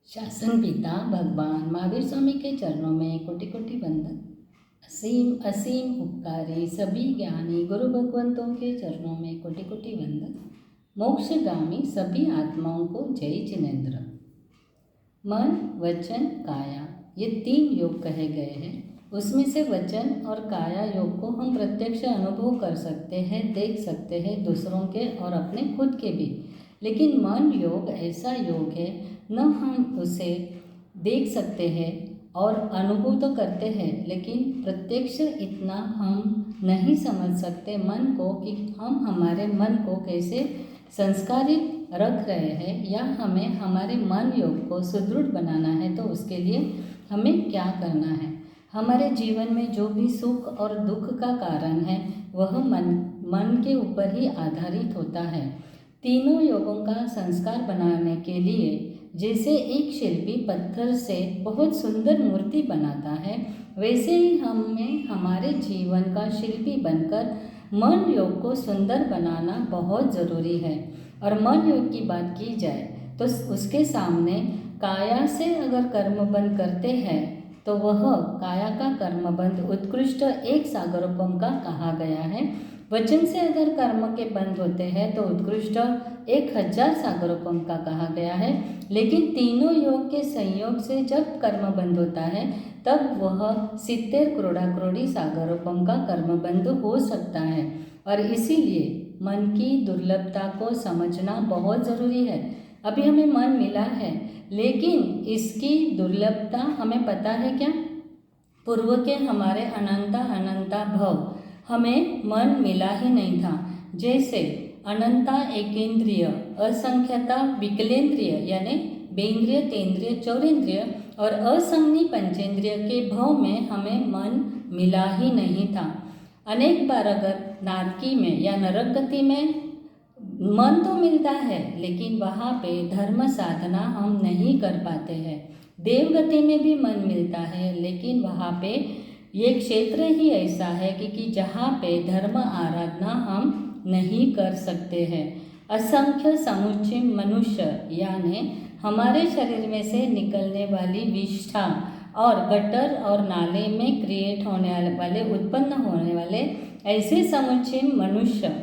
शासन पिता भगवान महावीर स्वामी के चरणों में कोटि कोटि वंदन। असीम असीम उपकारी सभी ज्ञानी गुरु भगवंतों के चरणों में कोटि कोटि वंदन। मोक्षगामी सभी आत्माओं को जय जिनेन्द्र। मन, वचन, काया, ये 3 योग कहे गए हैं। उसमें से वचन और काया योग को हम प्रत्यक्ष अनुभव कर सकते हैं, देख सकते हैं, दूसरों के और अपने खुद के भी। लेकिन मन योग ऐसा योग है, न हम उसे देख सकते हैं और अनुभव तो करते हैं, लेकिन प्रत्यक्ष इतना हम नहीं समझ सकते मन को कि हम हमारे मन को कैसे संस्कारित रख रहे हैं, या हमें हमारे मन योग को सुदृढ़ बनाना है तो उसके लिए हमें क्या करना है। हमारे जीवन में जो भी सुख और दुख का कारण है वह मन के ऊपर ही आधारित होता है। तीनों योगों का संस्कार बनाने के लिए जैसे एक शिल्पी पत्थर से बहुत सुंदर मूर्ति बनाता है, वैसे ही हमें हमारे जीवन का शिल्पी बनकर मन योग को सुंदर बनाना बहुत ज़रूरी है। और मन योग की बात की जाए तो उसके सामने काया से अगर कर्मबंध करते हैं तो वह काया का कर्मबंध उत्कृष्ट एक सागरोपम का कहा गया है। वचन से अगर कर्म के बंध होते हैं तो उत्कृष्ट 1000 सागरोपम का कहा गया है। लेकिन तीनों योग के संयोग से जब कर्म बंध होता है तब वह 70 करोड़ी सागरोपम का कर्मबंध हो सकता है। और इसीलिए मन की दुर्लभता को समझना बहुत ज़रूरी है। अभी हमें मन मिला है, लेकिन इसकी दुर्लभता हमें पता है क्या? पूर्व के हमारे अनंता भव हमें मन मिला ही नहीं था। जैसे अनंता एकेंद्रिय, असंख्यता विकलेंद्रिय यानी बेंद्रिय, तेंद्रिय, चौरेंद्रिय और असंज्ञी पंचेंद्रिय के भव में हमें मन मिला ही नहीं था। अनेक बार अगर नारकी में या नरक गति में मन तो मिलता है, लेकिन वहाँ पे धर्म साधना हम नहीं कर पाते हैं। देवगति में भी मन मिलता है, लेकिन वहाँ पे ये क्षेत्र ही ऐसा है कि जहाँ पे धर्म आराधना हम नहीं कर सकते हैं। असंख्य समुच्चय मनुष्य यानी हमारे शरीर में से निकलने वाली विष्ठा और गटर और नाले में क्रिएट होने वाले, उत्पन्न होने वाले ऐसे समुच्चय मनुष्य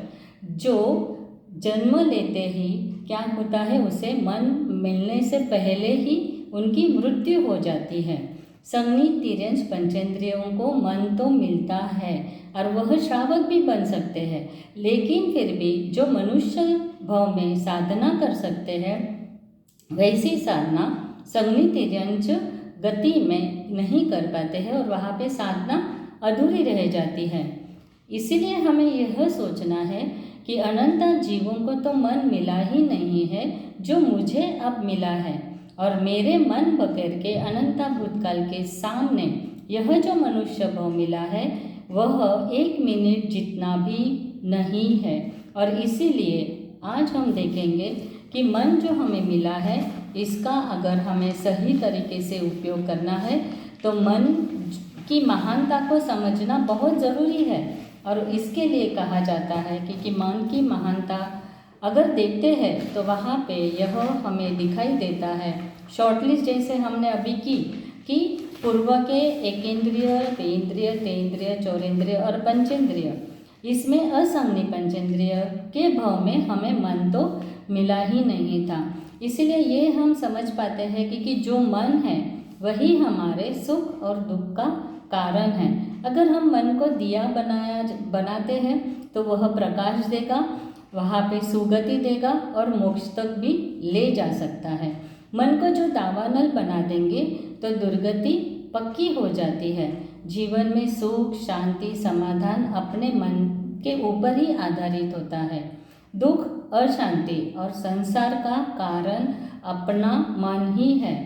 जो जन्म लेते ही क्या होता है, उसे मन मिलने से पहले ही उनकी मृत्यु हो जाती है। संज्ञी तिर्यंश पंचेंद्रियों को मन तो मिलता है और वह श्रावक भी बन सकते हैं, लेकिन फिर भी जो मनुष्य भाव में साधना कर सकते हैं वैसी साधना संज्ञी तिर्यंश गति में नहीं कर पाते हैं और वहाँ पे साधना अधूरी रह जाती है। इसीलिए हमें यह सोचना है कि अनंत जीवों को तो मन मिला ही नहीं है जो मुझे अब मिला है, और मेरे मन बकेर के अनंत भूतकाल के सामने यह जो मनुष्य भाव मिला है वह 1 मिनट जितना भी नहीं है। और इसीलिए आज हम देखेंगे कि मन जो हमें मिला है इसका अगर हमें सही तरीके से उपयोग करना है तो मन की महानता को समझना बहुत ज़रूरी है। और इसके लिए कहा जाता है कि मन की महानता अगर देखते हैं तो वहाँ पे यह हमें दिखाई देता है। शॉर्टलिस्ट जैसे हमने अभी की कि पूर्व के एकेंद्रिय, बेंद्रिय, तेंद्रिय, चौरेंद्रिय और पंचेंद्रिय, इसमें असंज्ञी पंचेंद्रिय के भाव में हमें मन तो मिला ही नहीं था। इसीलिए ये हम समझ पाते हैं कि जो मन है वही हमारे सुख और दुख का कारण है। अगर हम मन को दिया बनाते हैं तो वह प्रकाश देगा, वहाँ पे सुगति देगा और मोक्ष तक भी ले जा सकता है। मन को जो दावानल बना देंगे तो दुर्गति पक्की हो जाती है। जीवन में सुख, शांति, समाधान अपने मन के ऊपर ही आधारित होता है। दुख, अशांति और संसार का कारण अपना मन ही है।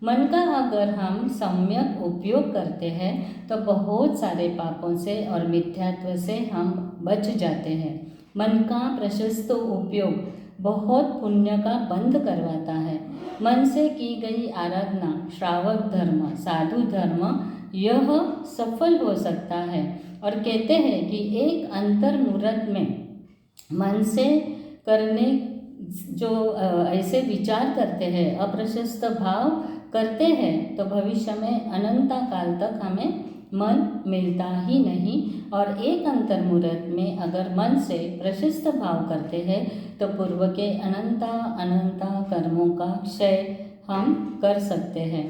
मन का अगर हम सम्यक उपयोग करते हैं तो बहुत सारे पापों से और मिथ्यात्व से हम बच जाते हैं। मन का प्रशस्त उपयोग बहुत पुण्य का बंध करवाता है। मन से की गई आराधना, श्रावक धर्म, साधु धर्म यह सफल हो सकता है। और कहते हैं कि एक अंतर मुहूर्त में मन से करने जो ऐसे विचार करते हैं, अप्रशस्त भाव करते हैं, तो भविष्य में अनंत काल तक हमें मन मिलता ही नहीं। और एक अंतर मुहूर्त में अगर मन से प्रशस्त भाव करते हैं तो पूर्व के अनंत अनंत कर्मों का क्षय हम कर सकते हैं।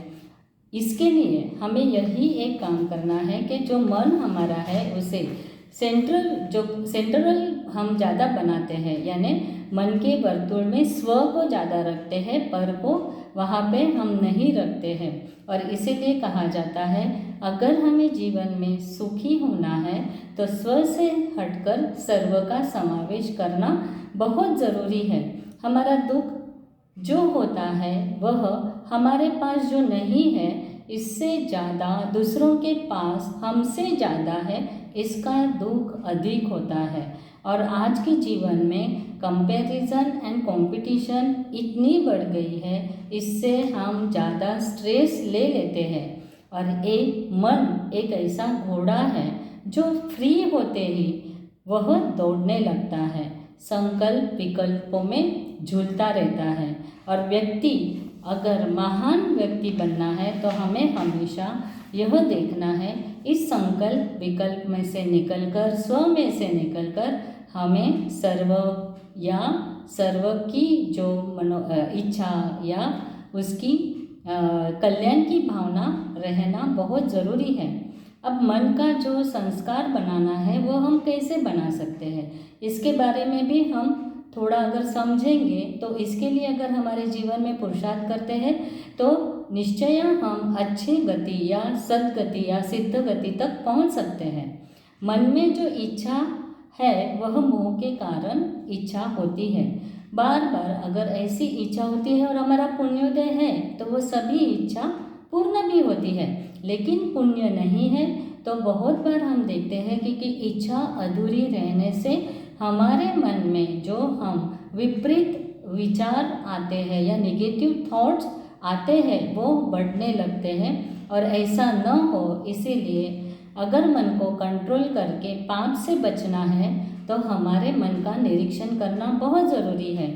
इसके लिए हमें यही एक काम करना है कि जो मन हमारा है उसे सेंट्रल हम ज़्यादा बनाते हैं, यानी मन के वर्तुल में स्व को ज़्यादा रखते हैं, पर को वहाँ पे हम नहीं रखते हैं। और इसीलिए कहा जाता है अगर हमें जीवन में सुखी होना है तो स्व से हटकर सर्व का समावेश करना बहुत ज़रूरी है। हमारा दुख जो होता है वह हमारे पास जो नहीं है इससे ज़्यादा दूसरों के पास हमसे ज़्यादा है, इसका दुख अधिक होता है। और आज के जीवन में कंपैरिजन एंड कंपटीशन इतनी बढ़ गई है, इससे हम ज़्यादा स्ट्रेस ले लेते हैं। और एक मन एक ऐसा घोड़ा है जो फ्री होते ही वह दौड़ने लगता है, संकल्प विकल्पों में झूलता रहता है। और व्यक्ति अगर महान व्यक्ति बनना है तो हमें हमेशा यह देखना है इस संकल्प विकल्प में से निकलकर, स्व में से निकलकर हमें सर्व की जो इच्छा या उसकी कल्याण की भावना रहना बहुत ज़रूरी है। अब मन का जो संस्कार बनाना है वो हम कैसे बना सकते हैं, इसके बारे में भी हम थोड़ा अगर समझेंगे तो इसके लिए अगर हमारे जीवन में पुरुषार्थ करते हैं तो निश्चय हम अच्छी गति या सद्गति या सिद्ध गति तक पहुंच सकते हैं। मन में जो इच्छा है वह मोह के कारण इच्छा होती है। बार बार अगर ऐसी इच्छा होती है और हमारा पुण्योदय है तो वो सभी इच्छा पूर्ण भी होती है, लेकिन पुण्य नहीं है तो बहुत बार हम देखते हैं कि इच्छा अधूरी रहने से हमारे मन में जो हम विपरीत विचार आते हैं या नेगेटिव थॉट्स आते हैं वो बढ़ने लगते हैं। और ऐसा न हो, इसीलिए अगर मन को कंट्रोल करके पाप से बचना है तो हमारे मन का निरीक्षण करना बहुत ज़रूरी है।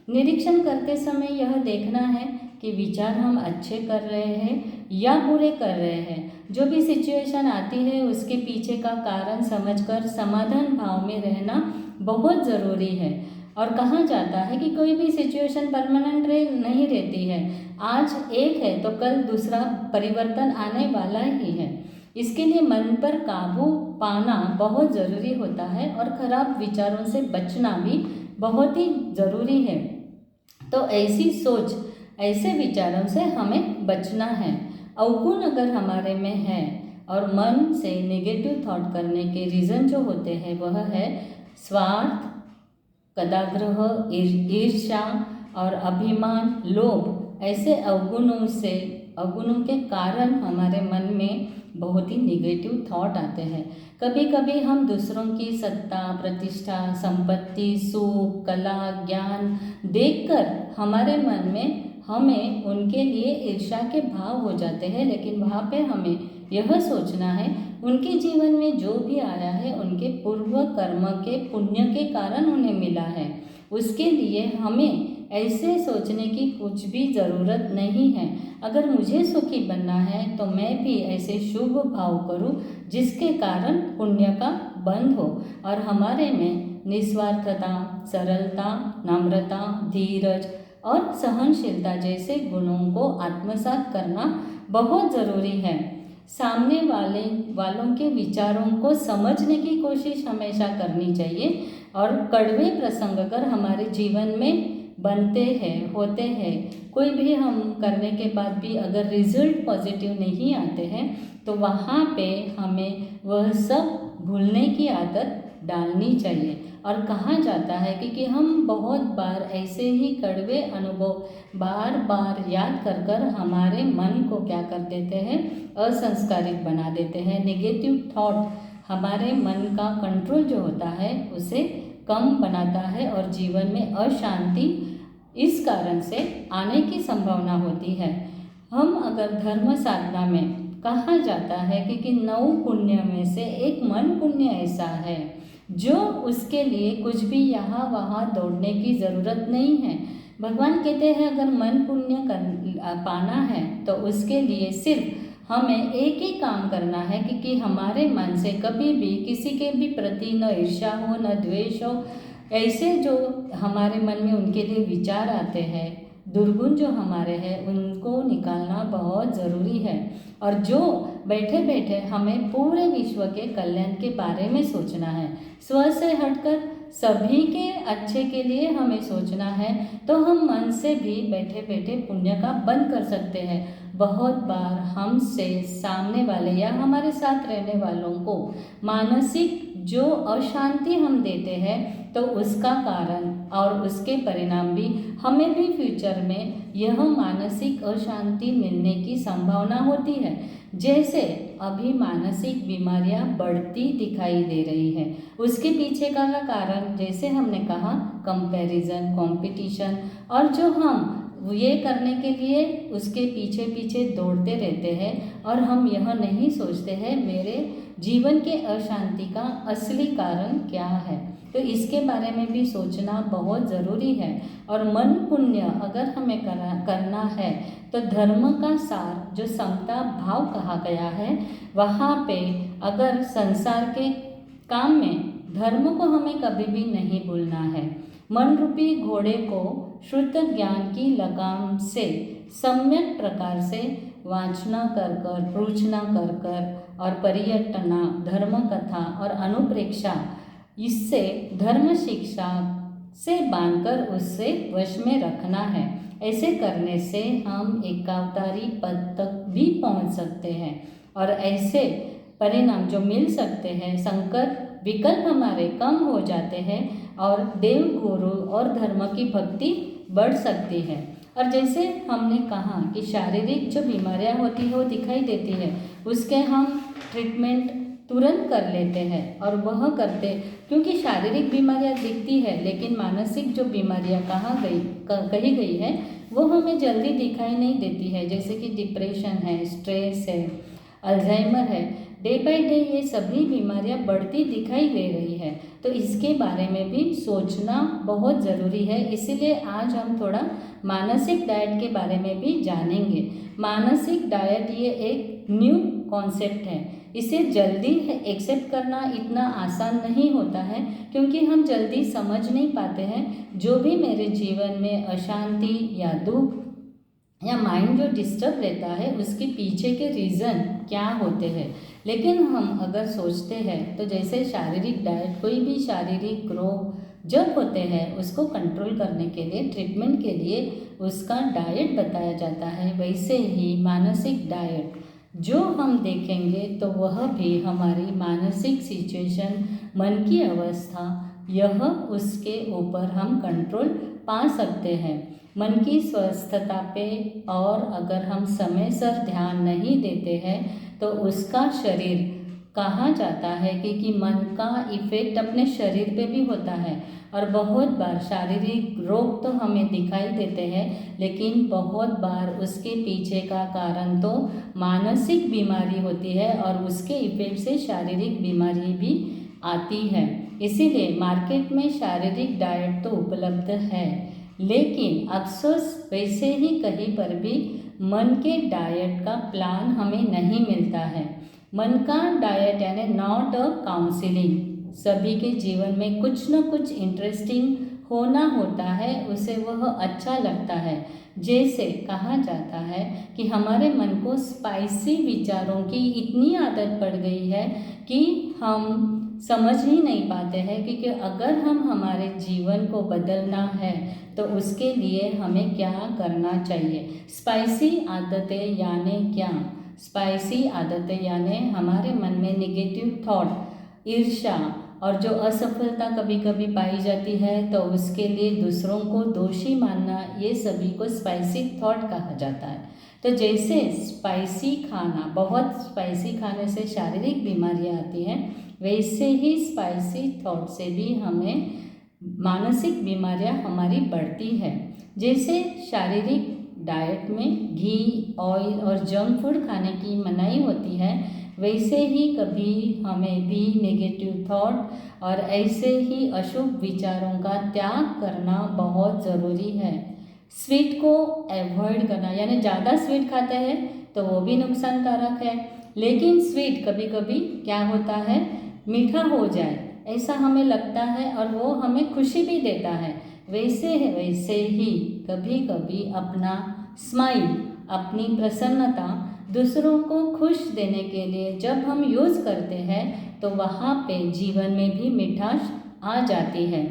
निरीक्षण करते समय यह देखना है कि विचार हम अच्छे कर रहे हैं या बुरे कर रहे हैं। जो भी सिचुएशन आती है उसके पीछे का कारण समझकर समाधान भाव में रहना बहुत ज़रूरी है। और कहा जाता है कि कोई भी सिचुएशन परमानेंट नहीं रहती है, आज एक है तो कल दूसरा परिवर्तन आने वाला ही है। इसके लिए मन पर काबू पाना बहुत ज़रूरी होता है और खराब विचारों से बचना भी बहुत ही ज़रूरी है। तो ऐसी सोच, ऐसे विचारों से हमें बचना है। अवगुण अगर हमारे में है और मन से नेगेटिव थॉट करने के रीज़न जो होते हैं वह है स्वार्थ, कदाग्रह, ईर्ष्या और अभिमान, लोभ। ऐसे अवगुणों के कारण हमारे मन में बहुत ही नेगेटिव थॉट आते हैं। कभी कभी हम दूसरों की सत्ता, प्रतिष्ठा, संपत्ति, सुख, कला, ज्ञान देखकर हमारे मन में हमें उनके लिए ईर्ष्या के भाव हो जाते हैं, लेकिन वहाँ पे हमें यह सोचना है उनके जीवन में जो भी आया है उनके पूर्व कर्म के पुण्य के कारण उन्हें मिला है। उसके लिए हमें ऐसे सोचने की कुछ भी ज़रूरत नहीं है। अगर मुझे सुखी बनना है तो मैं भी ऐसे शुभ भाव करूं जिसके कारण पुण्य का बंध हो और हमारे में निस्वार्थता, सरलता, नम्रता, धीरज और सहनशीलता जैसे गुणों को आत्मसात करना बहुत ज़रूरी है। सामने वालों के विचारों को समझने की कोशिश हमेशा करनी चाहिए। और कड़वे प्रसंग अगर हमारे जीवन में बनते हैं, होते हैं, कोई भी हम करने के बाद भी अगर रिजल्ट पॉजिटिव नहीं आते हैं तो वहाँ पे हमें वह सब भूलने की आदत डालनी चाहिए। और कहा जाता है कि हम बहुत बार ऐसे ही कड़वे अनुभव बार बार याद कर कर हमारे मन को क्या कर देते हैं, असंस्कारित बना देते हैं। नेगेटिव थॉट हमारे मन का कंट्रोल जो होता है उसे कम बनाता है और जीवन में अशांति इस कारण से आने की संभावना होती है। हम अगर धर्म साधना में कहा जाता है कि 9 पुण्य में से एक मन पुण्य ऐसा है जो उसके लिए कुछ भी यहाँ वहाँ दौड़ने की ज़रूरत नहीं है। भगवान कहते हैं अगर मन पुण्य पाना है तो उसके लिए सिर्फ हमें एक ही काम करना है कि हमारे मन से कभी भी किसी के भी प्रति न ईर्ष्या हो न द्वेष हो। ऐसे जो हमारे मन में उनके लिए विचार आते हैं, दुर्गुण जो हमारे हैं, उनको निकालना बहुत ज़रूरी है। और जो बैठे बैठे हमें पूरे विश्व के कल्याण के बारे में सोचना है, स्व से हटकर सभी के अच्छे के लिए हमें सोचना है, तो हम मन से भी बैठे बैठे पुण्य का बंद कर सकते हैं। बहुत बार हमसे सामने वाले या हमारे साथ रहने वालों को मानसिक जो अशांति हम देते हैं, तो उसका कारण और उसके परिणाम भी हमें भी फ्यूचर में यह मानसिक अशांति मिलने की संभावना होती है। जैसे अभी मानसिक बीमारियां बढ़ती दिखाई दे रही है, उसके पीछे का कारण जैसे हमने कहा कंपैरिजन, कंपटीशन, और जो हम ये करने के लिए उसके पीछे पीछे दौड़ते रहते हैं और हम यह नहीं सोचते हैं मेरे जीवन के अशांति का असली कारण क्या है। तो इसके बारे में भी सोचना बहुत ज़रूरी है। और मन पुण्य अगर हमें करना है तो धर्म का सार जो समता भाव कहा गया है, वहाँ पे अगर संसार के काम में धर्म को हमें कभी भी नहीं भूलना है। मन रूपी घोड़े को शुद्ध ज्ञान की लगाम से सम्यक प्रकार से वांछना कर कर, पूछना कर कर और पर्यटना, धर्म कथा और अनुप्रेक्षा, इससे धर्म शिक्षा से बांधकर उससे वश में रखना है। ऐसे करने से हम एकावतारी पद तक भी पहुंच सकते हैं और ऐसे परिणाम जो मिल सकते हैं, संकट विकल्प हमारे कम हो जाते हैं और देव गुरु और धर्म की भक्ति बढ़ सकती है। और जैसे हमने कहा कि शारीरिक जो बीमारियां होती है वो दिखाई देती है, उसके हम ट्रीटमेंट तुरंत कर लेते हैं और वह करते, क्योंकि शारीरिक बीमारियां दिखती है लेकिन मानसिक जो बीमारियां कही गई है वो हमें जल्दी दिखाई नहीं देती है। जैसे कि डिप्रेशन है, स्ट्रेस है, अल्जाइमर है, डे बाय डे ये सभी बीमारियां बढ़ती दिखाई दे रही है। तो इसके बारे में भी सोचना बहुत ज़रूरी है। इसीलिए आज हम थोड़ा मानसिक डाइट के बारे में भी जानेंगे। मानसिक डाइट ये एक न्यू कॉन्सेप्ट है, इसे जल्दी एक्सेप्ट करना इतना आसान नहीं होता है, क्योंकि हम जल्दी समझ नहीं पाते हैं जो भी मेरे जीवन में अशांति या दुख या माइंड जो डिस्टर्ब रहता है उसके पीछे के रीज़न क्या होते हैं। लेकिन हम अगर सोचते हैं तो जैसे शारीरिक डाइट, कोई भी शारीरिक रोग जब होते हैं उसको कंट्रोल करने के लिए, ट्रीटमेंट के लिए उसका डाइट बताया जाता है, वैसे ही मानसिक डाइट जो हम देखेंगे तो वह भी हमारी मानसिक सिचुएशन, मन की अवस्था, यह उसके ऊपर हम कंट्रोल पा सकते हैं। मन की स्वस्थता पे और अगर हम समय से ध्यान नहीं देते हैं तो उसका शरीर, कहा जाता है कि मन का इफ़ेक्ट अपने शरीर पे भी होता है। और बहुत बार शारीरिक रोग तो हमें दिखाई देते हैं, लेकिन बहुत बार उसके पीछे का कारण तो मानसिक बीमारी होती है और उसके इफ़ेक्ट से शारीरिक बीमारी भी आती है। इसीलिए मार्केट में शारीरिक डाइट तो उपलब्ध है, लेकिन अफसोस वैसे ही कहीं पर भी मन के डाइट का प्लान हमें नहीं मिलता है। मन का डाइट यानी नॉट अ काउंसलिंग, सभी के जीवन में कुछ न कुछ इंटरेस्टिंग होना होता है, उसे वह अच्छा लगता है। जैसे कहा जाता है कि हमारे मन को स्पाइसी विचारों की इतनी आदत पड़ गई है कि हम समझ ही नहीं पाते हैं कि अगर हम हमारे जीवन को बदलना है तो उसके लिए हमें क्या करना चाहिए। स्पाइसी आदतें यानी क्या? स्पाइसी आदतें यानी हमारे मन में नेगेटिव थॉट, ईर्ष्या और जो असफलता कभी कभी पाई जाती है तो उसके लिए दूसरों को दोषी मानना, ये सभी को स्पाइसी थॉट कहा जाता है। तो जैसे स्पाइसी खाना, बहुत स्पाइसी खाने से शारीरिक बीमारियां आती हैं, वैसे ही स्पाइसी थॉट से भी हमें मानसिक बीमारियां हमारी बढ़ती है। जैसे शारीरिक डाइट में घी, ऑयल और जंक फूड खाने की मनाही होती है, वैसे ही कभी हमें भी नेगेटिव थॉट और ऐसे ही अशुभ विचारों का त्याग करना बहुत ज़रूरी है। स्वीट को अवॉइड करना, यानी ज़्यादा स्वीट खाते हैं तो वो भी नुकसानकारक है, लेकिन स्वीट कभी कभी क्या होता है, मीठा हो जाए ऐसा हमें लगता है और वो हमें खुशी भी देता है। वैसे ही कभी कभी अपना स्माइल, अपनी प्रसन्नता दूसरों को खुश देने के लिए जब हम यूज़ करते हैं तो वहाँ पे जीवन में भी मिठास आ जाती है।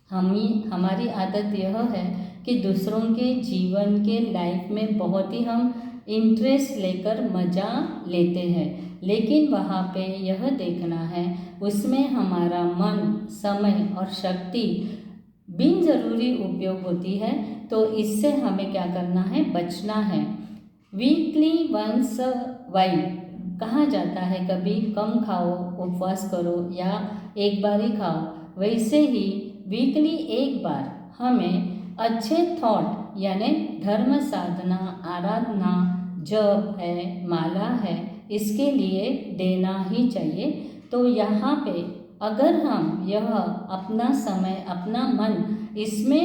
हमारी आदत यह है कि दूसरों के जीवन के लाइफ में बहुत ही हम इंटरेस्ट लेकर मज़ा लेते हैं, लेकिन वहाँ पे यह देखना है उसमें हमारा मन, समय और शक्ति बिन ज़रूरी उपयोग होती है, तो इससे हमें क्या करना है, बचना है। वीकली वंस वाइल कहा जाता है, कभी कम खाओ, उपवास करो या एक बार ही खाओ, वैसे ही वीकली एक बार हमें अच्छे थॉट यानी धर्म साधना, आराधना, जप है, माला है, इसके लिए देना ही चाहिए। तो यहाँ पे अगर हम यह अपना समय, अपना मन इसमें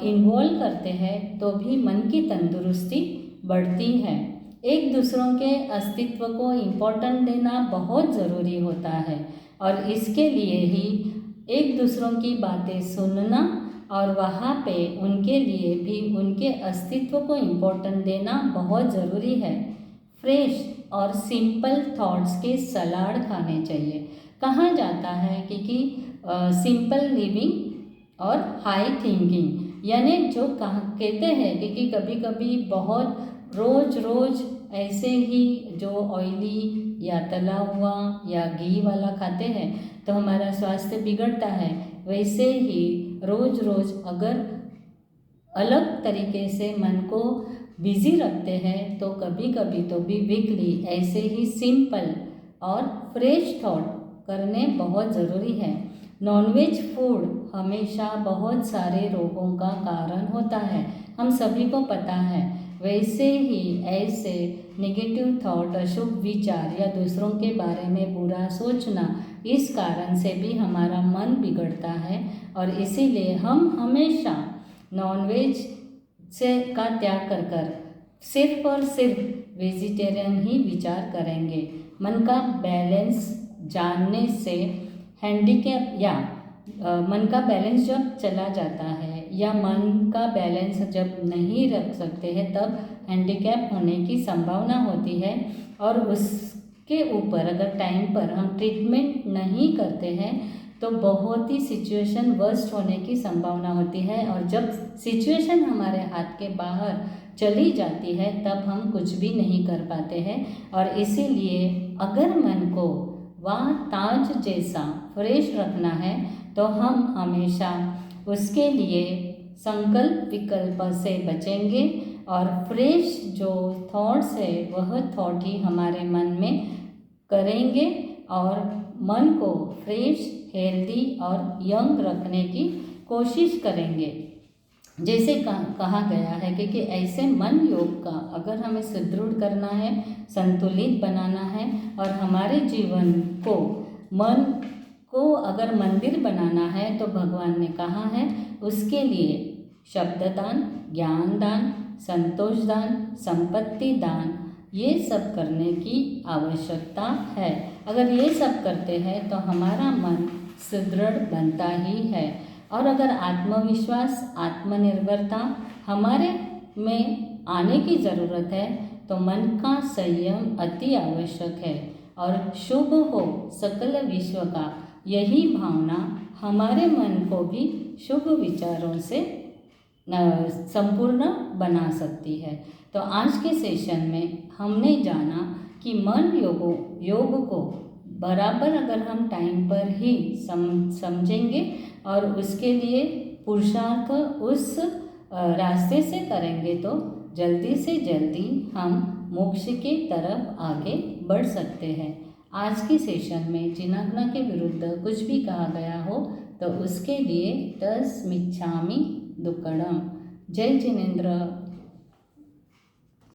इन्वॉल्व करते हैं तो भी मन की तंदुरुस्ती बढ़ती है। एक दूसरों के अस्तित्व को इम्पोर्टेंट देना बहुत ज़रूरी होता है और इसके लिए ही एक दूसरों की बातें सुनना और वहाँ पे उनके लिए भी उनके अस्तित्व को इम्पोर्टेंट देना बहुत ज़रूरी है। फ्रेश और सिंपल थॉट्स के सलाड खाने चाहिए। कहा जाता है कि सिंपल लिविंग और हाई थिंकिंग, यानी जो कहते हैं कि कभी कभी बहुत रोज़ ऐसे ही जो ऑयली या तला हुआ या घी वाला खाते हैं तो हमारा स्वास्थ्य बिगड़ता है। वैसे ही रोज़ अगर अलग तरीके से मन को बिज़ी रखते हैं तो कभी कभी तो भी वीकली ऐसे ही सिंपल और फ्रेश थॉट करने बहुत ज़रूरी है। नॉनवेज फूड हमेशा बहुत सारे रोगों का कारण होता है, हम सभी को पता है। वैसे ही ऐसे नेगेटिव थॉट, अशुभ विचार या दूसरों के बारे में बुरा सोचना, इस कारण से भी हमारा मन बिगड़ता है और इसीलिए हम हमेशा नॉनवेज से का त्याग कर सिर्फ और सिर्फ वेजिटेरियन ही विचार करेंगे। मन का बैलेंस जानने से हैंडीकैप या मन का बैलेंस जब चला जाता है या मन का बैलेंस जब नहीं रख सकते हैं तब हैंडीकैप होने की संभावना होती है और उसके ऊपर अगर टाइम पर हम ट्रीटमेंट नहीं करते हैं तो बहुत ही सिचुएशन वर्स्ट होने की संभावना होती है और जब सिचुएशन हमारे हाथ के बाहर चली जाती है तब हम कुछ भी नहीं कर पाते हैं। और इसीलिए अगर मन को वह ताज जैसा फ्रेश रखना है तो हम हमेशा उसके लिए संकल्प विकल्प से बचेंगे और फ्रेश जो थॉट्स है वह थॉट ही हमारे मन में करेंगे और मन को फ्रेश, हेल्दी और यंग रखने की कोशिश करेंगे। जैसे कहा गया है कि ऐसे मन योग का अगर हमें सुदृढ़ करना है, संतुलित बनाना है और हमारे जीवन को, मन को अगर मंदिर बनाना है तो भगवान ने कहा है उसके लिए शब्ददान, ज्ञान दान, संतोष दान, संपत्ति दान, ये सब करने की आवश्यकता है। अगर ये सब करते हैं तो हमारा मन सुदृढ़ बनता ही है। और अगर आत्मविश्वास, आत्मनिर्भरता हमारे में आने की ज़रूरत है तो मन का संयम अति आवश्यक है। और शुभ हो सकल विश्व का यही भावना हमारे मन को भी शुभ विचारों से संपूर्ण बना सकती है। तो आज के सेशन में हमने जाना कि मन योग को बराबर अगर हम टाइम पर ही समझेंगे और उसके लिए पुरुषार्थ उस रास्ते से करेंगे तो जल्दी से जल्दी हम मोक्ष की तरफ आगे बढ़ सकते हैं। आज के सेशन में जिनाग्ना के विरुद्ध कुछ भी कहा गया हो तो उसके लिए तस्मिच्छामि दुक्कडम। जय जिनेंद्र।